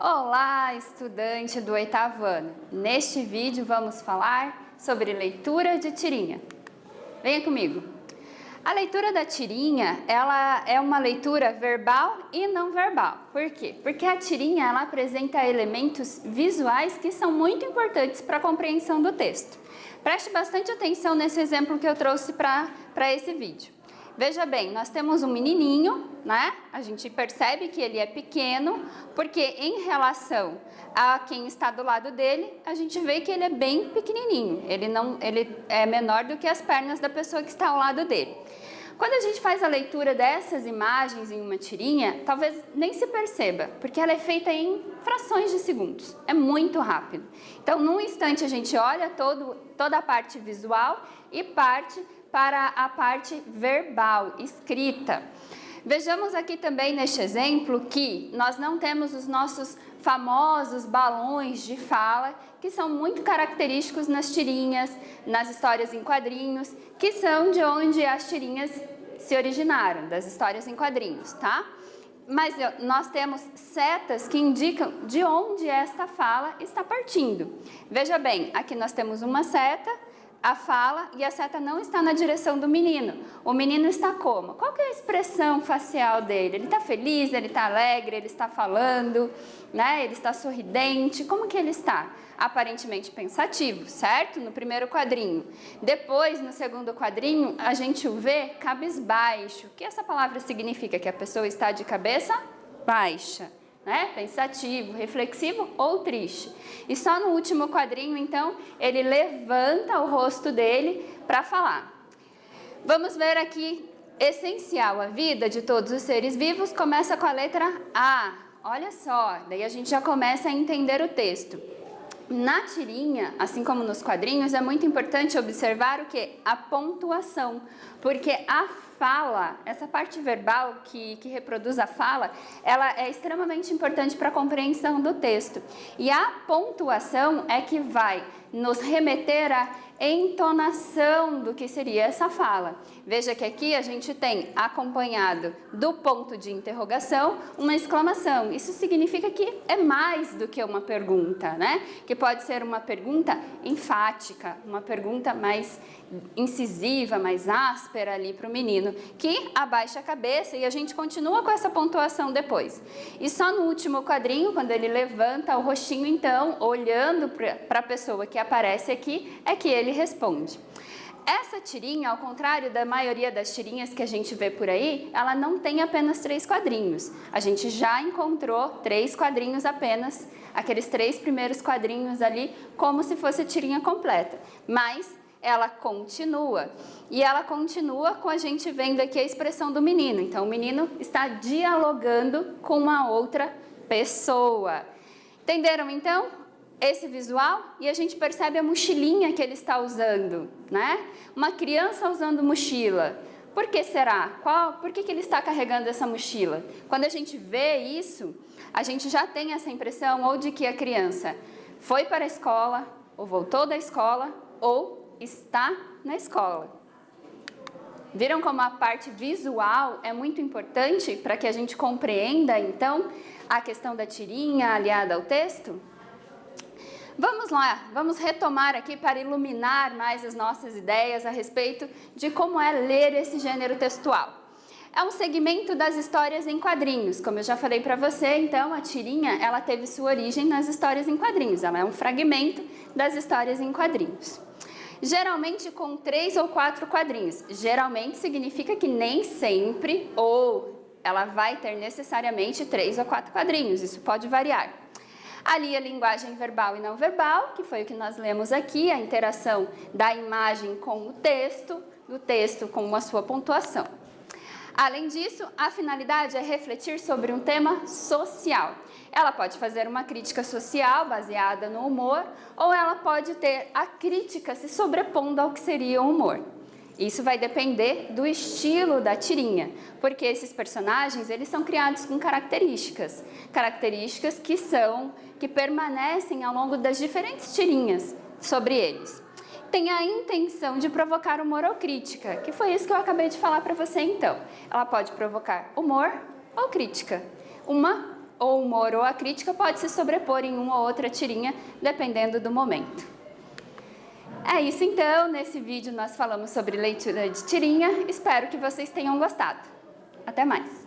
Olá, estudante do 8º ano! Neste vídeo vamos falar sobre leitura de tirinha. Venha comigo! A leitura da tirinha, ela é uma leitura verbal e não verbal. Por quê? Porque a tirinha, ela apresenta elementos visuais que são muito importantes para a compreensão do texto. Preste bastante atenção nesse exemplo que eu trouxe para esse vídeo. Veja bem, nós temos um menininho, né? A gente percebe que ele é pequeno, porque em relação a quem está do lado dele, a gente vê que ele é bem pequenininho. Ele é menor do que as pernas da pessoa que está ao lado dele. Quando a gente faz a leitura dessas imagens em uma tirinha, talvez nem se perceba, porque ela é feita em frações de segundos. É muito rápido. Então, num instante, a gente olha toda a parte visual e parte para a parte verbal, escrita. Vejamos aqui também neste exemplo que nós não temos os nossos famosos balões de fala, que são muito característicos nas tirinhas, nas histórias em quadrinhos, que são de onde as tirinhas se originaram, das histórias em quadrinhos, tá? Mas nós temos setas que indicam de onde esta fala está partindo. Veja bem, aqui nós temos uma seta, a fala, e a seta não está na direção do menino. O menino está como? Qual que é a expressão facial dele? Ele está feliz, ele está alegre, ele está falando, né? Ele está sorridente. Como que ele está? Aparentemente pensativo, certo? No primeiro quadrinho. Depois, no segundo quadrinho, a gente o vê cabisbaixo. O que essa palavra significa? Que a pessoa está de cabeça baixa, né? Pensativo, reflexivo ou triste. E só no último quadrinho, então, ele levanta o rosto dele para falar. Vamos ver aqui, essencial, a vida de todos os seres vivos começa com a letra A. Olha só, daí a gente já começa a entender o texto. Na tirinha, assim como nos quadrinhos, é muito importante observar o que? A pontuação, porque a fala, essa parte verbal que reproduz a fala, ela é extremamente importante para a compreensão do texto. E a pontuação é que vai nos remeter à entonação do que seria essa fala. Veja que aqui a gente tem acompanhado do ponto de interrogação uma exclamação. Isso significa que é mais do que uma pergunta, né? Que pode ser uma pergunta enfática, uma pergunta mais incisiva, mais áspera ali para o menino, que abaixa a cabeça e a gente continua com essa pontuação depois. E só no último quadrinho, quando ele levanta o rostinho, então, olhando para a pessoa que aparece aqui, é que ele responde. Essa tirinha, ao contrário da maioria das tirinhas que a gente vê por aí, ela não tem apenas 3 quadrinhos. A gente já encontrou 3 quadrinhos apenas, aqueles 3 primeiros quadrinhos ali, como se fosse a tirinha completa. Mas ela continua. E ela continua com a gente vendo aqui a expressão do menino. Então, o menino está dialogando com uma outra pessoa. Entenderam, então? Esse visual, e a gente percebe a mochilinha que ele está usando, né? Uma criança usando mochila. Por que será? Por que ele está carregando essa mochila? Quando a gente vê isso, a gente já tem essa impressão ou de que a criança foi para a escola, ou voltou da escola, ou está na escola. Viram como a parte visual é muito importante para que a gente compreenda, então, a questão da tirinha aliada ao texto? Vamos lá, vamos retomar aqui para iluminar mais as nossas ideias a respeito de como é ler esse gênero textual. É um segmento das histórias em quadrinhos, como eu já falei para você, então a tirinha ela teve sua origem nas histórias em quadrinhos, ela é um fragmento das histórias em quadrinhos. Geralmente com 3 ou 4 quadrinhos, geralmente significa que nem sempre, ou ela vai ter necessariamente 3 ou 4 quadrinhos, isso pode variar. Ali a linguagem verbal e não verbal, que foi o que nós lemos aqui, a interação da imagem com o texto, do texto com a sua pontuação. Além disso, a finalidade é refletir sobre um tema social. Ela pode fazer uma crítica social baseada no humor, ou ela pode ter a crítica se sobrepondo ao que seria o humor. Isso vai depender do estilo da tirinha, porque esses personagens eles são criados com características que permanecem ao longo das diferentes tirinhas sobre eles. Tem a intenção de provocar humor ou crítica, que foi isso que eu acabei de falar para você então. Ela pode provocar humor ou crítica. Uma ou o humor ou a crítica pode se sobrepor em uma ou outra tirinha, dependendo do momento. É isso então, nesse vídeo nós falamos sobre leitura de tirinha, espero que vocês tenham gostado. Até mais!